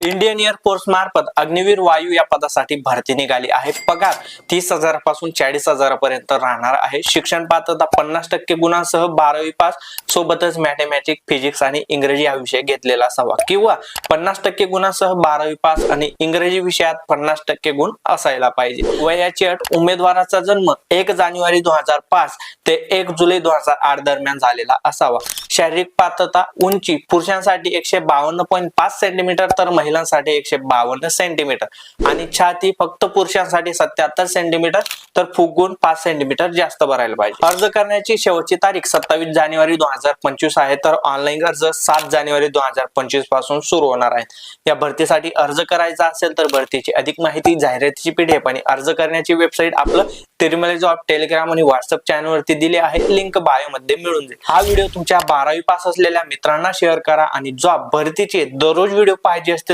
Indian air force मार्फत अग्निवीर वायू या पदासाठी भरती निघाली आहे। पगार 30,000 पासून 40,000 पर्यंत राहणार आहे। शिक्षण पात्रता 50% गुणांसह 12वी पास सोबतच मॅथमॅटिक्स, फिजिक्स आणि इंग्रजी हा विषय घेतलेला असावा किंवा 50% गुणांसह 12वी पास आणि इंग्रजी विषयात 50% गुण असायला पाहिजे। वयाची अट उमेदवाराचा जन्म 1 जानेवारी 2005 ते 1 जुलै 2008 दरम्यान झालेला असावा। शारीरिक पात्रता उंची पुरुषांसाठी 152.5 सेंटीमीटर तर महिलांसाठी 152 सेंटीमीटर आणि छाती फक्त पुरुषांसाठी 77 सेंटीमीटर तर फुगवून 5 सेंटीमीटर जास्त भरायला पाहिजे। अर्ज करण्याची शेवटची तारीख 27 जानेवारी 2025 आहे तर ऑनलाईन अर्ज 7 जानेवारी 2025 पासून सुरू होणार आहे। या भरतीसाठी अर्ज करायचा असेल तर भरतीची अधिक माहिती, जाहिरातीची पीडीएफ आणि अर्ज करण्याची वेबसाईट आपलं तिरुमले जॉब टेलिग्राम आणि व्हॉट्सअप चॅनल वरती दिली आहे। लिंक बायो मध्ये मिळून जाईल। हा व्हिडिओ तुमच्या 12वी पास असलेल्या मित्रांना शेअर करा आणि जॉब भरतीचे दररोज व्हिडिओ पाहिजे असतील